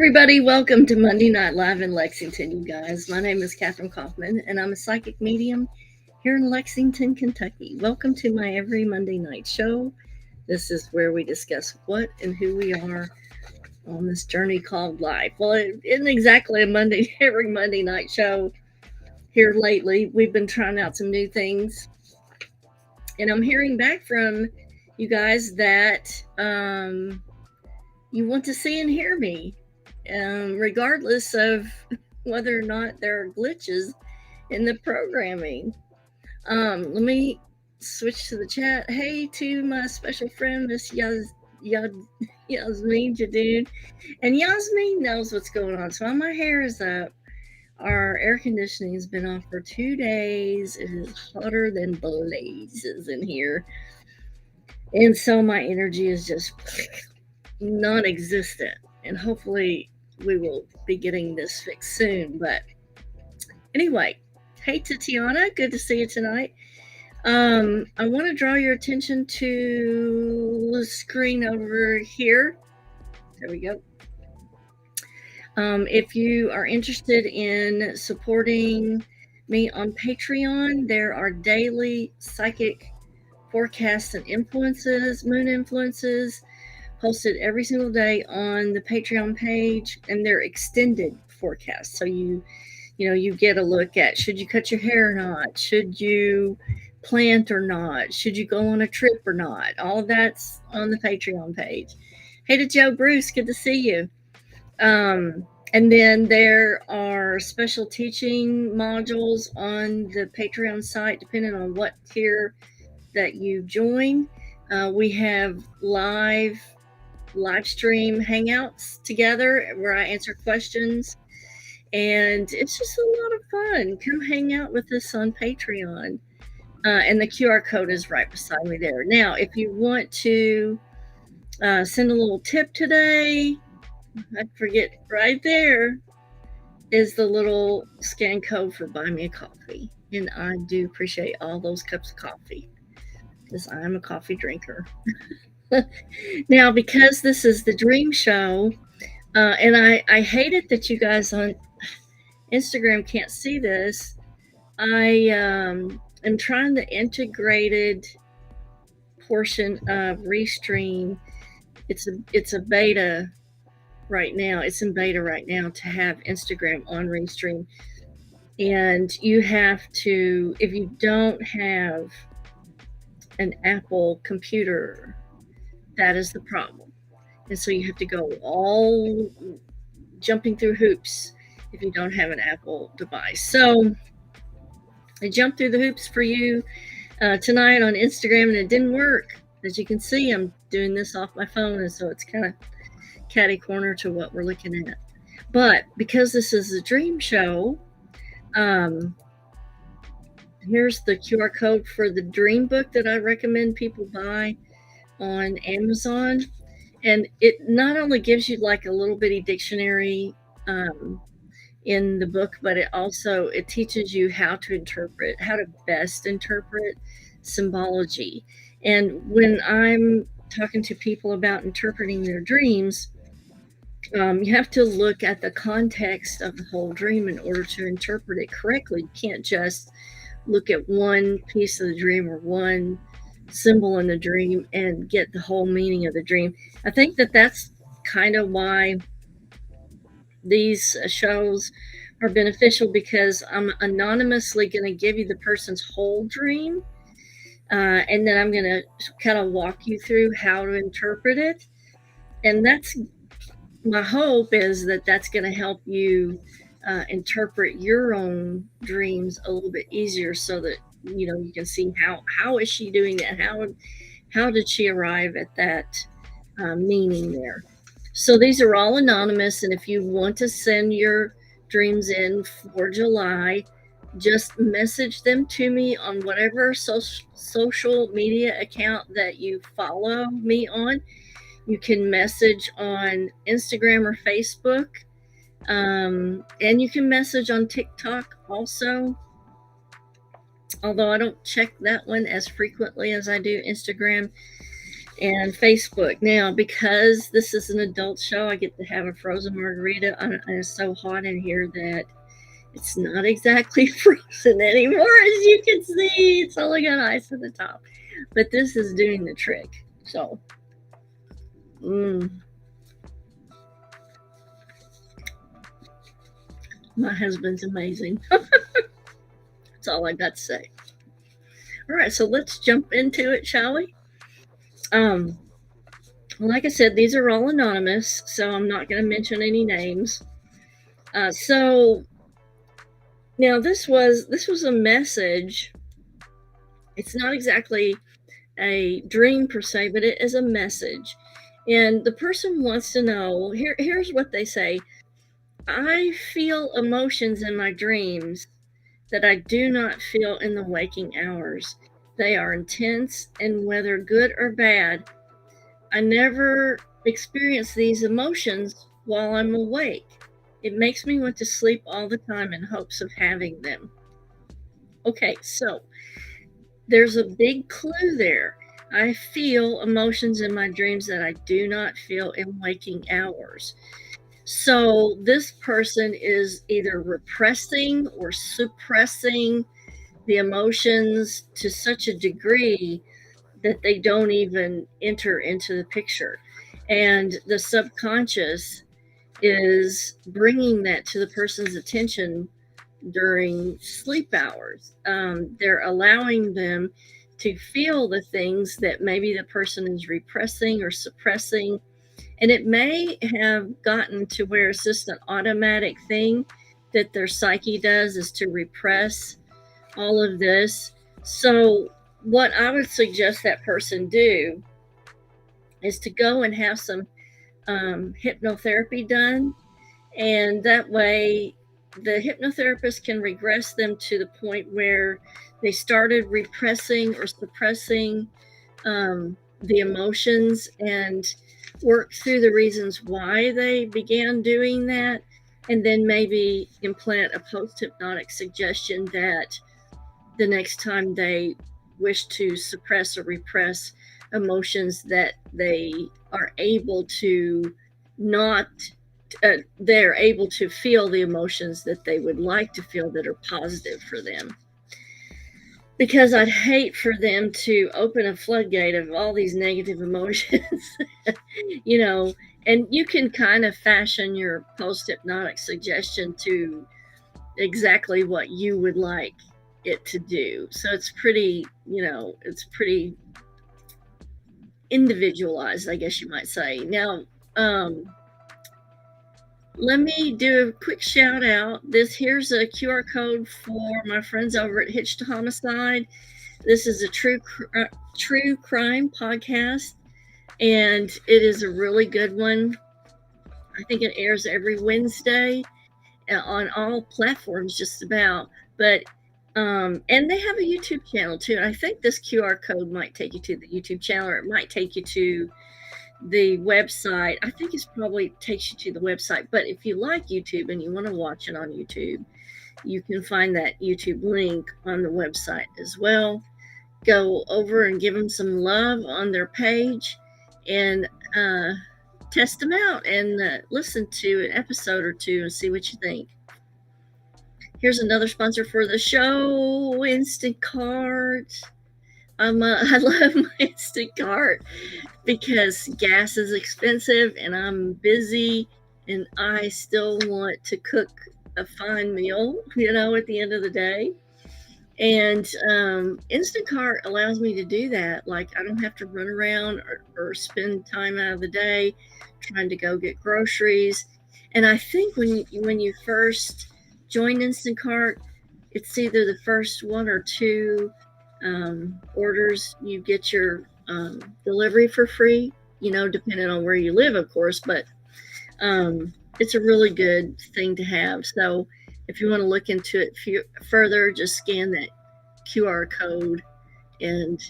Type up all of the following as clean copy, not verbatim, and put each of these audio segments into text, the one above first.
everybody. Welcome to Monday Night Live in Lexington, you guys. My name is Kathryn Kauffman, and I'm a psychic medium here in Lexington, Kentucky. Welcome to my every Monday night show. This is where we discuss what and who we are on this journey called life. Well, it isn't exactly a Monday every Monday night show here lately. We've been trying out some new things, and I'm hearing back from you guys that you want to see and hear me, regardless of whether or not there are glitches in the programming. Let me switch to the chat. Hey to my special friend, Miss Yasmin Jadoon. And Yasmin knows what's going on. So my hair is up. Our air conditioning has been off for 2 days. It is hotter than blazes in here. And so my energy is just non existent. And hopefully we will be getting this fixed soon. But anyway, hey Tatiana, good to see you tonight. I want to draw your attention to the screen over here. There we go. If you are interested in supporting me on Patreon, there are daily psychic forecasts and influences, moon influences, posted every single day on the Patreon page, and they're extended forecasts. So you get a look at, should you cut your hair or not? Should you plant or not? Should you go on a trip or not? All of that's on the Patreon page. Hey to Joe Bruce, good to see you. And then there are special teaching modules on the Patreon site, depending on what tier that you join. We have live stream hangouts together where I answer questions, and it's just a lot of fun. Come hang out with us on Patreon. And the QR code is right beside me there. Now, if you want to send a little tip today, I forget, right there is the little scan code for Buy Me a Coffee. And I do appreciate all those cups of coffee because I'm a coffee drinker. Now, because this is the dream show, and I hate it that you guys on Instagram can't see this, I am trying the integrated portion of Restream. It's a beta right now. It's in beta right now to have Instagram on Restream. And you have to, if you don't have an Apple computer, that is the problem. And so you have to go all jumping through hoops if you don't have an Apple device. So I jumped through the hoops for you tonight on Instagram, and it didn't work. As you can see, I'm doing this off my phone, and so it's kind of catty corner to what we're looking at. But because this is a dream show, here's the QR code for the dream book that I recommend people buy on Amazon. And it not only gives you like a little bitty dictionary in the book, but it teaches you how to best interpret symbology. And when I'm talking to people about interpreting their dreams, you have to look at the context of the whole dream in order to interpret it correctly. You can't just look at one piece of the dream or one symbol in the dream and get the whole meaning of the dream. I think that's kind of why these shows are beneficial, because I'm anonymously going to give you the person's whole dream, and then I'm going to kind of walk you through how to interpret it. And that's my hope, is that that's going to help you interpret your own dreams a little bit easier, so that you can see how is she doing that, how did she arrive at that meaning there. So these are all anonymous, and if you want to send your dreams in for July, just message them to me on whatever social media account that you follow me on. You can message on Instagram or Facebook, and you can message on TikTok also, although I don't check that one as frequently as I do Instagram. and Facebook. Now, because this is an adult show, I get to have a frozen margarita. And it's so hot in here that it's not exactly frozen anymore, as you can see. It's only got ice at the top. But this is doing the trick. So, my husband's amazing. That's all I got to say. All right, so let's jump into it, shall we? Like I said, these are all anonymous, so I'm not going to mention any names. So now this was a message. It's not exactly a dream per se, but it is a message. And the person wants to know, here's what they say. I feel emotions in my dreams that I do not feel in the waking hours. They are intense, and whether good or bad, I never experience these emotions while I'm awake. It makes me want to sleep all the time in hopes of having them. Okay, so there's a big clue there. I feel emotions in my dreams that I do not feel in waking hours. So this person is either repressing or suppressing the emotions to such a degree that they don't even enter into the picture. And the subconscious is bringing that to the person's attention during sleep hours. They're allowing them to feel the things that maybe the person is repressing or suppressing. And it may have gotten to where it's just an automatic thing that their psyche does is to repress all of this. So, what I would suggest that person do is to go and have some hypnotherapy done. And that way, the hypnotherapist can regress them to the point where they started repressing or suppressing the emotions and work through the reasons why they began doing that. And then maybe implant a post hypnotic suggestion that the next time they wish to suppress or repress emotions, that they are able to not they're able to feel the emotions that they would like to feel that are positive for them, because I'd hate for them to open a floodgate of all these negative emotions. you know and you can kind of fashion your post hypnotic suggestion to exactly what you would like it to do. So it's pretty individualized, I guess you might say. Now, let me do a quick shout out. Here's a QR code for my friends over at Hitched to Homicide. This is a true crime podcast, and it is a really good one. I think it airs every Wednesday on all platforms, just about. But and they have a YouTube channel too. And I think this QR code might take you to the YouTube channel, or it might take you to the website. I think it's probably takes you to the website. But if you like YouTube and you want to watch it on YouTube, you can find that YouTube link on the website as well. Go over and give them some love on their page, and test them out, and listen to an episode or two and see what you think. Here's another sponsor for the show, Instacart. I love my Instacart because gas is expensive and I'm busy and I still want to cook a fine meal, at the end of the day. And Instacart allows me to do that. Like, I don't have to run around or spend time out of the day trying to go get groceries. And I think when you first join Instacart, it's either the first one or two orders you get your delivery for free, depending on where you live, of course. But it's a really good thing to have. So if you want to look into it further, just scan that QR code and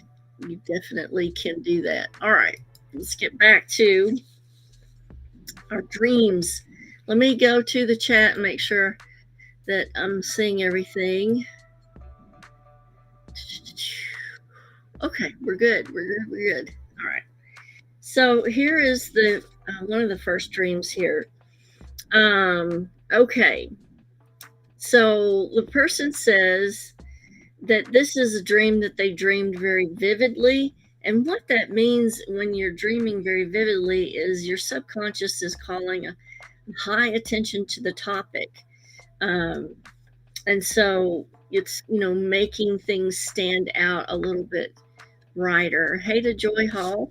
you definitely can do that. All right, let's get back to our dreams. Let me go to the chat and make sure that I'm seeing everything. Okay, we're good. We're good. All right. So here is the one of the first dreams here. Okay. So the person says that this is a dream that they dreamed very vividly. And what that means when you're dreaming very vividly is your subconscious is calling a high attention to the topic. Um, and so it's, making things stand out a little bit brighter. Hey to Joy Hall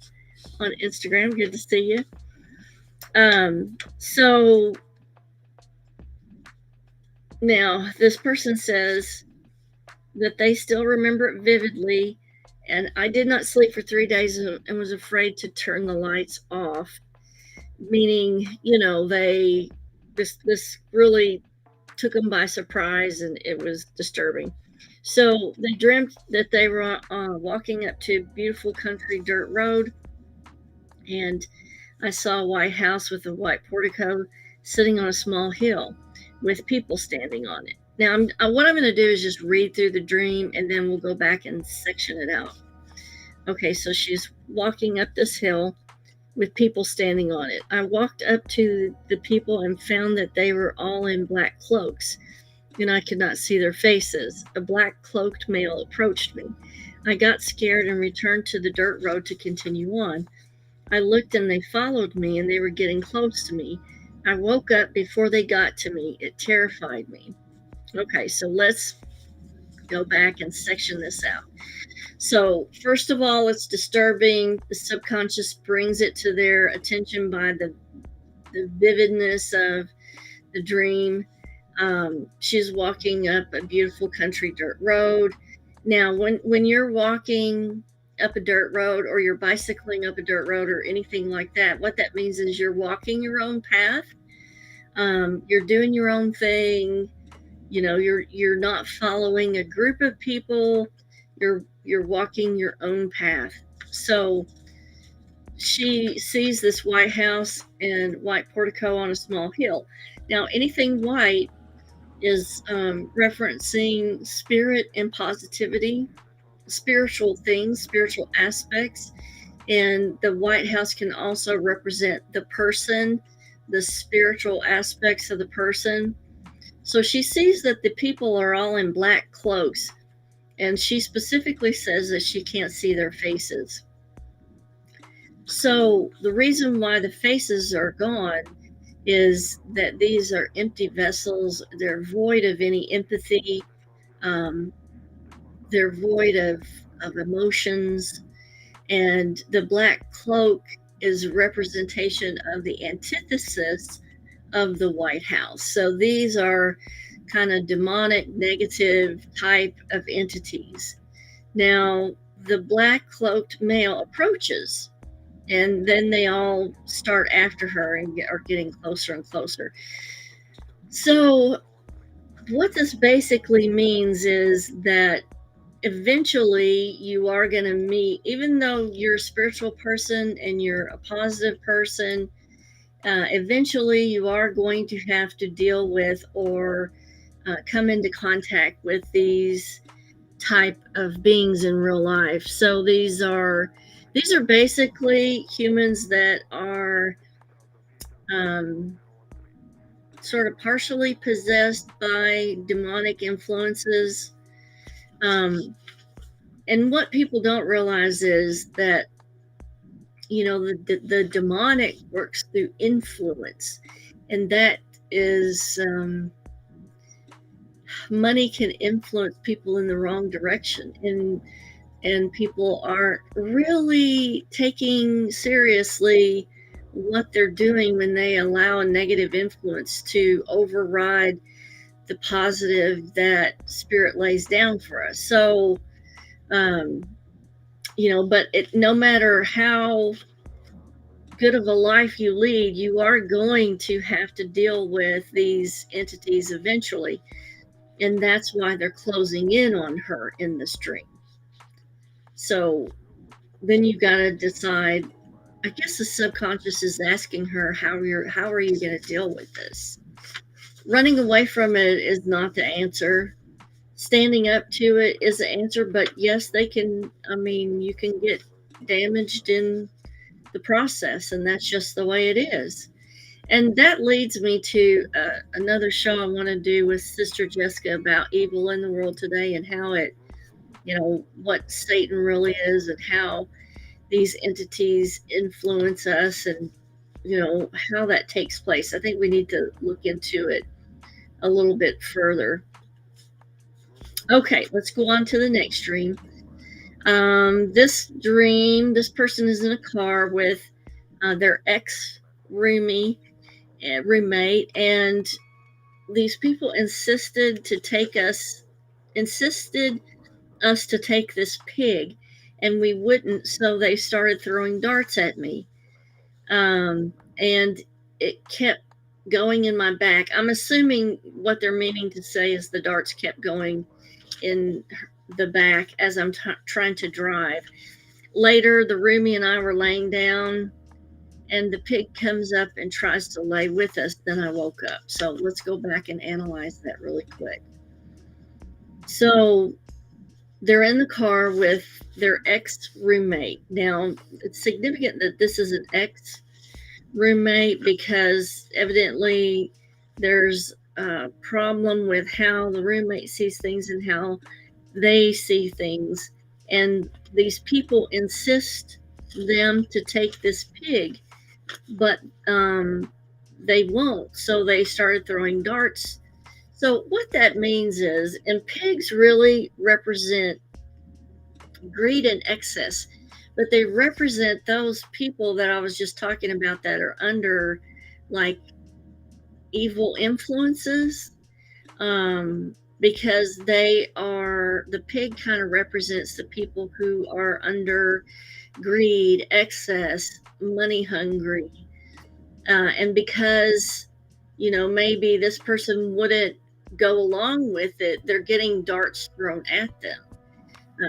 on Instagram. Good to see you. So now this person says that they still remember it vividly. And I did not sleep for 3 days and was afraid to turn the lights off. Meaning, this really took them by surprise, and it was disturbing. So they dreamt that they were walking up to a beautiful country dirt road, and I saw a white house with a white portico sitting on a small hill with people standing on it. Now, what I'm going to do is just read through the dream, and then we'll go back and section it out. Okay, so she's walking up this hill with people standing on it. I walked up to the people and found that they were all in black cloaks, and I could not see their faces. A black cloaked male approached me. I got scared and returned to the dirt road to continue on. I looked and they followed me, and they were getting close to me. I woke up before they got to me. It terrified me. Okay, so let's go back and section this out. So, first of all, it's disturbing. The subconscious brings it to their attention by the vividness of the dream. She's walking up a beautiful country dirt road. Now, when you're walking up a dirt road, or you're bicycling up a dirt road, or anything like that, what that means is you're walking your own path. You're doing your own thing. You're not following a group of people. You're walking your own path. So she sees this white house and white portico on a small hill. Now, anything white is referencing spirit and positivity, spiritual things, spiritual aspects. And the White House can also represent the person, the spiritual aspects of the person. So she sees that the people are all in black cloaks, and she specifically says that she can't see their faces. So the reason why the faces are gone is that these are empty vessels. They're void of any empathy. They're void of emotions. And the black cloak is a representation of the antithesis of the White House. So these are kind of demonic, negative type of entities. Now, the black cloaked male approaches, and then they all start after her and are getting closer and closer. So what this basically means is that eventually you are going to meet, even though you're a spiritual person and you're a positive person, eventually you are going to have to deal with or come into contact with these type of beings in real life. So these are basically humans that are sort of partially possessed by demonic influences. And what people don't realize is that, the demonic works through influence, and that is money can influence people in the wrong direction, and people aren't really taking seriously what they're doing when they allow a negative influence to override the positive that spirit lays down for us. So but no matter how good of a life you lead, you are going to have to deal with these entities eventually. And that's why they're closing in on her in this dream. So then you got to decide, I guess the subconscious is asking her, how are you going to deal with this? Running away from it is not the answer. Standing up to it is the answer, but yes, you can get damaged in the process, and that's just the way it is. And that leads me to another show I want to do with Sister Jessica about evil in the world today and how it, what Satan really is and how these entities influence us and, how that takes place. I think we need to look into it a little bit further. Okay, let's go on to the next dream. This person is in a car with their ex roommate, and these people insisted us to take this pig, and we wouldn't, so they started throwing darts at me. And it kept going in my back. I'm assuming what they're meaning to say is the darts kept going in the back as I'm trying to drive. Later, the roomie and I were laying down, and the pig comes up and tries to lay with us. Then I woke up. So let's go back and analyze that really quick. So they're in the car with their ex-roommate. Now, it's significant that this is an ex-roommate because evidently there's a problem with how the roommate sees things and how they see things. And these people insist them to take this pig, but they won't. So they started throwing darts. So what that means is, and pigs really represent greed and excess, but they represent those people that I was just talking about that are under like evil influences, because the pig kind of represents the people who are under greed, excess, money hungry, and because maybe this person wouldn't go along with it, they're getting darts thrown at them.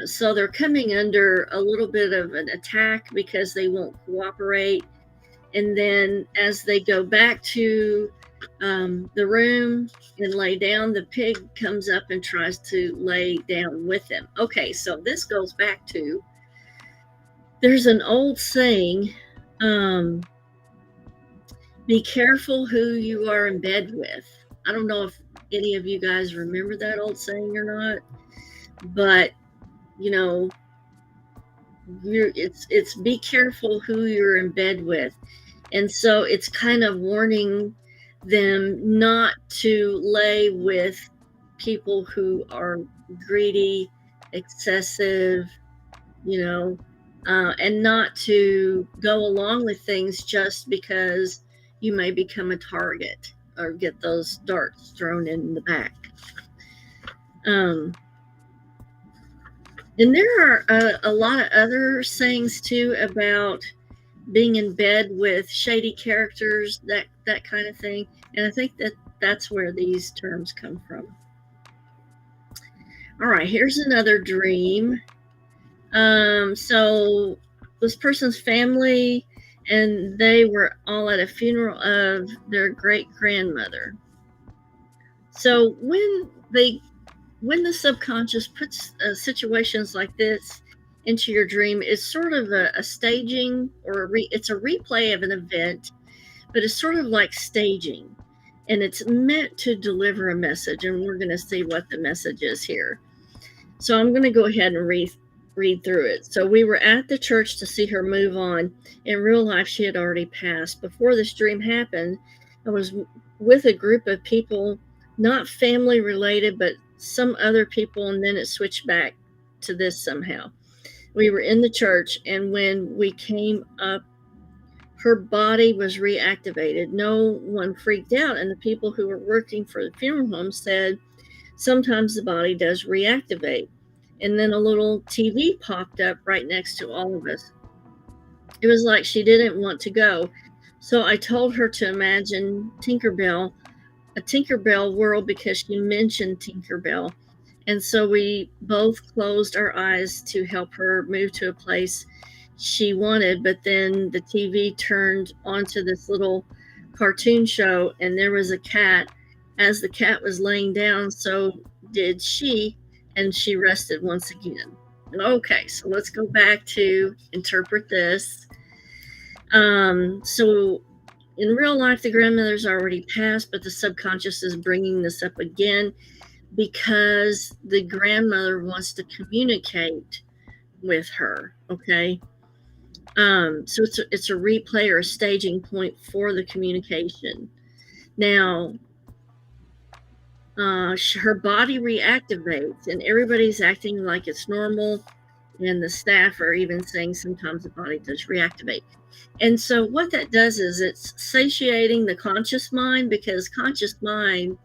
So they're coming under a little bit of an attack because they won't cooperate. And then as they go back to the room and lay down, the pig comes up and tries to lay down with them. Okay, so this goes back to, there's an old saying, be careful who you are in bed with. I don't know if any of you guys remember that old saying or not, but it's be careful who you're in bed with. And so it's kind of warning them not to lay with people who are greedy, excessive, and not to go along with things just because you may become a target or get those darts thrown in the back. And there are a lot of other sayings too about being in bed with shady characters, that kind of thing. And I think that's where these terms come from. All right, here's another dream. So this person's family, and they were all at a funeral of their great-grandmother. So when the subconscious puts situations like this into your dream, it's sort of a staging, or it's a replay of an event, but it's sort of like staging, and it's meant to deliver a message, and we're going to see what the message is here. So I'm going to go ahead and read through it. So we were at the church to see her move on. In real life, she had already passed. Before this dream happened, I was with a group of people, not family related, but some other people, and then it switched back to this somehow. We were in the church, and when we came up, her body was reactivated. No one freaked out, and the people who were working for the funeral home said sometimes the body does reactivate. And then a little TV popped up right next to all of us. It was like she didn't want to go. So I told her to imagine a Tinkerbell world, because she mentioned Tinkerbell. And so we both closed our eyes to help her move to a place she wanted. But then the TV turned onto this little cartoon show, and there was a cat. As the cat was laying down, so did she, and she rested once again. Okay, so let's go back to interpret this. So in real life, the grandmother's already passed, but the subconscious is bringing this up again because the grandmother wants to communicate with her. Okay. So it's a replay or a staging point for the communication. Now, her body reactivates, and everybody's acting like it's normal, and the staff are even saying sometimes the body does reactivate. And so what that does is it's satiating the conscious mind, because conscious mind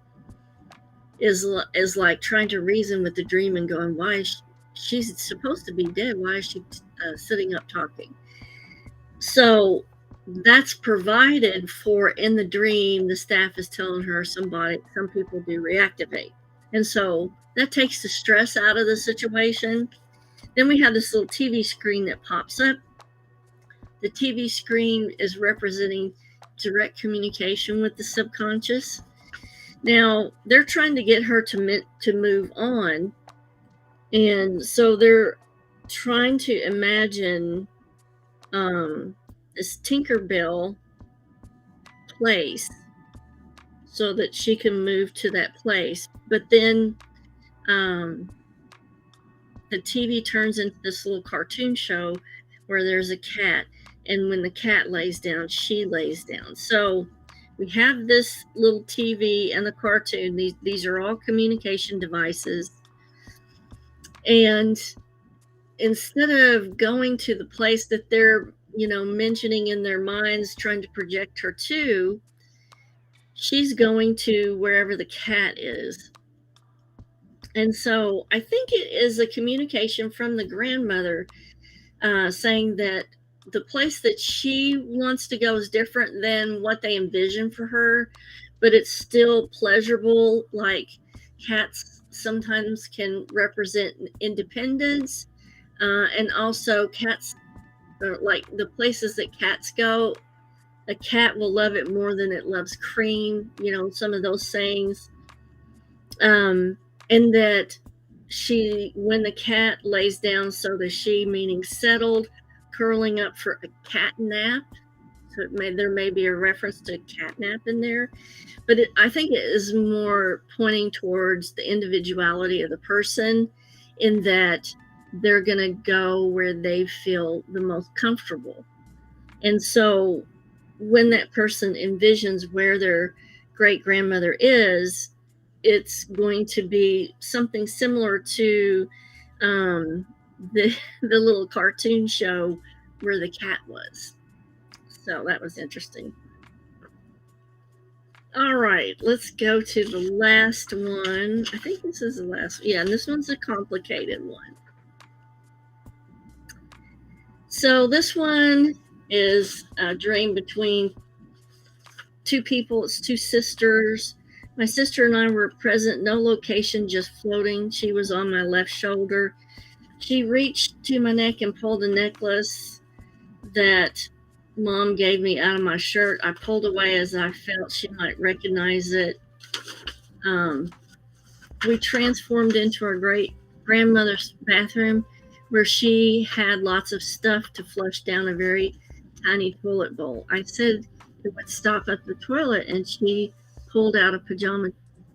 is like trying to reason with the dream and going, why is she's supposed to be dead? Why is she sitting up talking? So that's provided for in the dream. The staff is telling her some people do reactivate. And so that takes the stress out of the situation. Then we have this little TV screen that pops up. The TV screen is representing direct communication with the subconscious. Now, they're trying to get her to move on. And so they're trying to imagine this Tinkerbell place so that she can move to that place. But then the TV turns into this little cartoon show where there's a cat. And when the cat lays down, she lays down. So we have this little TV and the cartoon. These are all communication devices. And instead of going to the place that they're, mentioning in their minds, trying to project her to, she's going to wherever the cat is. And so I think it is a communication from the grandmother saying that the place that she wants to go is different than what they envision for her, but it's still pleasurable. Like cats sometimes can represent independence, and also cats, like the places that cats go, a cat will love it more than it loves cream, some of those sayings. And that when the cat lays down, so does she, meaning settled, curling up for a cat nap. So there may be a reference to cat nap in there, but I think it is more pointing towards the individuality of the person, in that they're going to go where they feel the most comfortable. And so when that person envisions where their great grandmother is, it's going to be something similar to the little cartoon show where the cat was. So that was interesting. All right, let's go to the last one. I think this is the last. Yeah, and this one's a complicated one. So this one is a dream between two people. It's two sisters. My sister and I were present, no location, just floating. She was on my left shoulder. She reached to my neck and pulled a necklace that Mom gave me out of my shirt. I pulled away as I felt she might recognize it. We transformed into our great grandmother's bathroom, where she had lots of stuff to flush down a very tiny toilet bowl. I said it would stop at the toilet, and she pulled out a pajama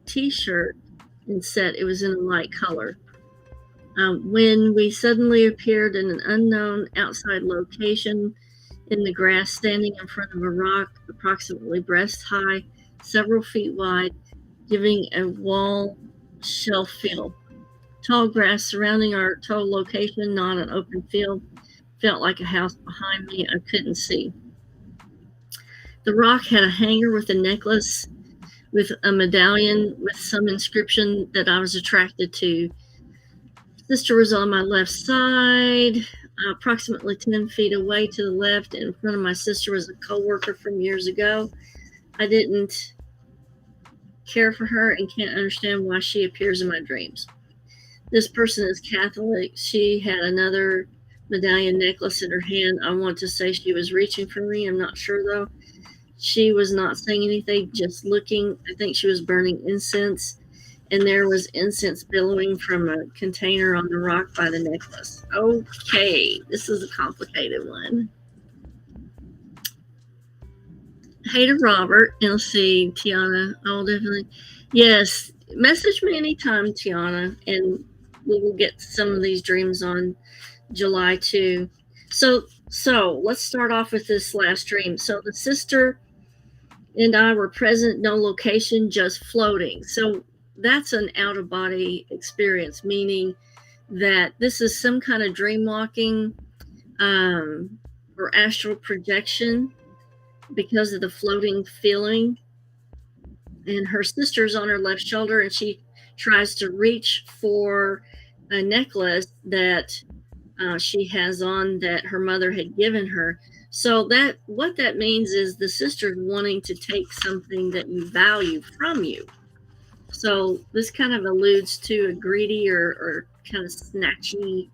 t-shirt and said it was in a light color. When we suddenly appeared in an unknown outside location in the grass, standing in front of a rock approximately breast high, several feet wide, giving a wall shelf feel. Tall grass surrounding our total location, not an open field, felt like a house behind me I couldn't see. The rock had a hanger with a necklace with a medallion with some inscription that I was attracted to. Sister was on my left side, approximately 10 feet away to the left. In front of my sister was a coworker from years ago. I didn't care for her and can't understand why she appears in my dreams. This person is Catholic. She had another medallion necklace in her hand. I want to say she was reaching for me. I'm not sure though. She was not saying anything, just looking. I think she was burning incense, and there was incense billowing from a container on the rock by the necklace. Okay, this is a complicated one. Hey to Robert. And let's see, Tiana. I'll definitely. Yes. Message me anytime, Tiana, and we will get some of these dreams on July too. So let's start off with this last dream. So the sister and I were present, no location, just floating. So that's an out of body experience, meaning that this is some kind of dream walking um, or astral projection because of the floating feeling. And her sister's on her left shoulder, and she tries to reach for a necklace that she has on that her mother had given her. So that what that means is the sister's wanting to take something that you value from you. So this kind of alludes to a greedy or kind of snatchy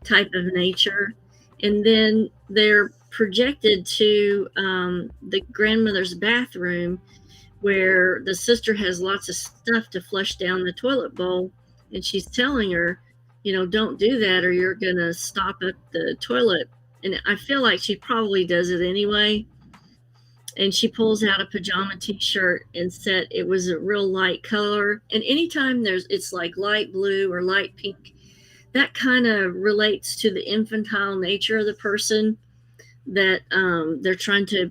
type of nature. And then they're projected to the grandmother's bathroom where the sister has lots of stuff to flush down the toilet bowl. And she's telling her, don't do that or you're going to stop at the toilet. And I feel like she probably does it anyway. And she pulls out a pajama t-shirt and said it was a real light color. And anytime it's like light blue or light pink, that kind of relates to the infantile nature of the person that they're trying to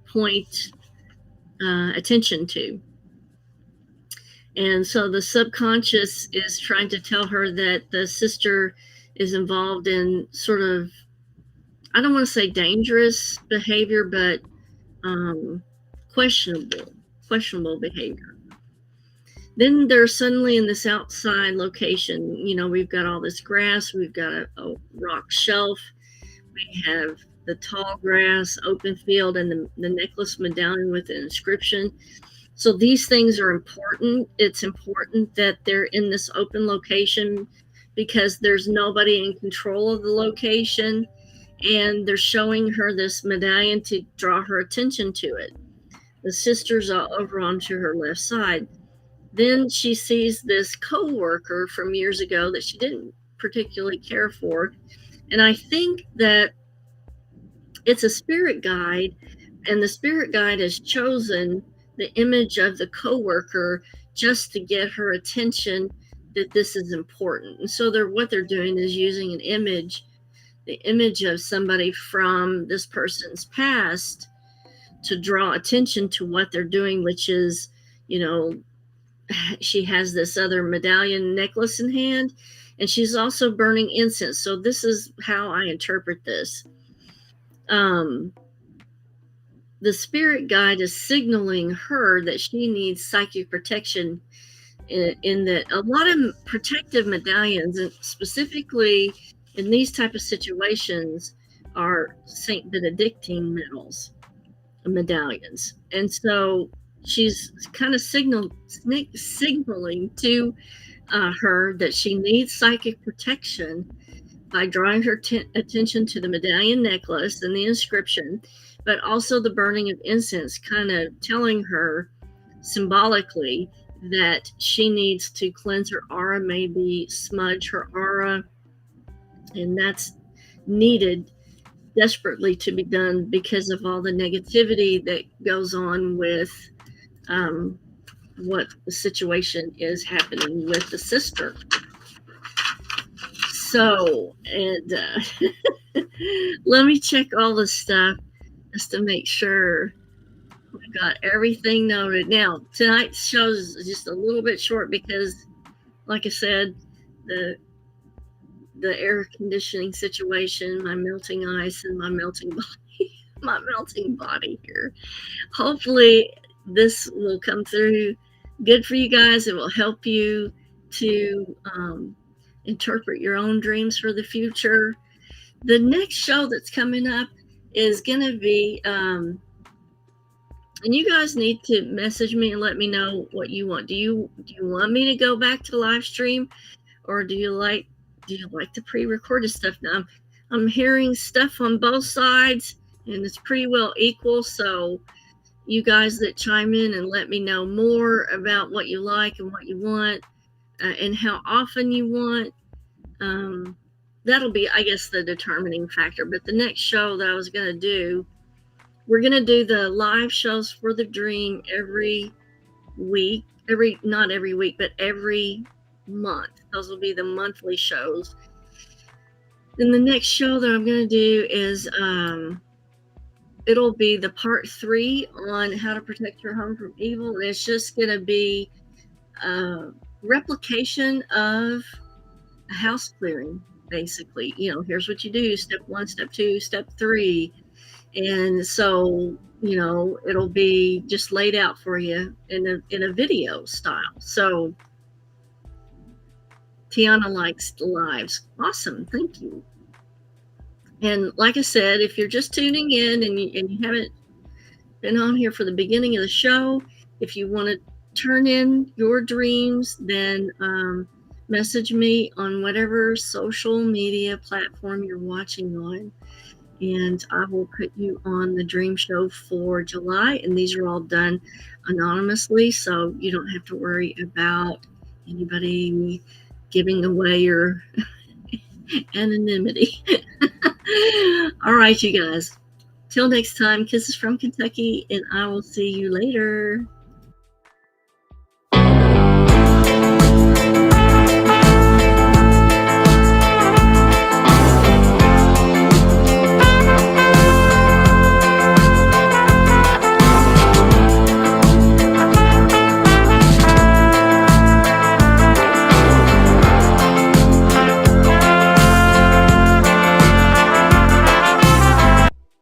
point attention to. And so the subconscious is trying to tell her that the sister is involved in sort of, I don't want to say dangerous behavior, but questionable behavior. Then they're suddenly in this outside location. We've got all this grass, we've got a rock shelf, we have the tall grass, open field, and the necklace medallion with an inscription. So these things are important. It's important that they're in this open location because there's nobody in control of the location. And they're showing her this medallion to draw her attention to it. The sister's over onto her left side. Then she sees this co-worker from years ago that she didn't particularly care for. And I think that it's a spirit guide, and the spirit guide has chosen the image of the co-worker just to get her attention that this is important. And so what they're doing is using the image of somebody from this person's past to draw attention to what they're doing, which is, she has this other medallion necklace in hand, and she's also burning incense. So this is how I interpret this. The spirit guide is signaling her that she needs psychic protection in that a lot of protective medallions, and specifically in these type of situations, are Saint Benedictine medallions. And so she's kind of signaling to her that she needs psychic protection by drawing her attention to the medallion necklace and the inscription, but also the burning of incense, kind of telling her symbolically that she needs to cleanse her aura, maybe smudge her aura, and that's needed desperately to be done because of all the negativity that goes on with what the situation is happening with the sister. So, and let me check all the stuff just to make sure we got everything noted. Now, tonight's show is just a little bit short because, like I said, the air conditioning situation, my melting ice, and my melting body here. Hopefully, this will come through good for you guys. It will help you to interpret your own dreams for the future. The next show that's coming up is going to be, and you guys need to message me and let me know what you want. Do you want me to go back to live stream, or do you like the pre-recorded stuff? Now I'm hearing stuff on both sides, and it's pretty well equal. So you guys that chime in and let me know more about what you like and what you want, and how often you want. That'll be, I guess, the determining factor. But the next show that I was going to do We're going to do the live shows for the dream every week, not every week, but every month. Those will be the monthly shows. Then the next show that I'm going to do is it'll be the part 3 on how to protect your home from evil, and it's just going to be replication of a house clearing, basically. Here's what you do: step 1, step 2, step 3. And so, it'll be just laid out for you in a video style. So Tiana likes lives. Awesome. Thank you. And like I said, if you're just tuning in and you haven't been on here for the beginning of the show, if you want to turn in your dreams, then message me on whatever social media platform you're watching on, and I will put you on the dream show for July. And these are all done anonymously, so you don't have to worry about anybody giving away your anonymity. All right, you guys. Till next time, kisses from Kentucky, and I will see you later.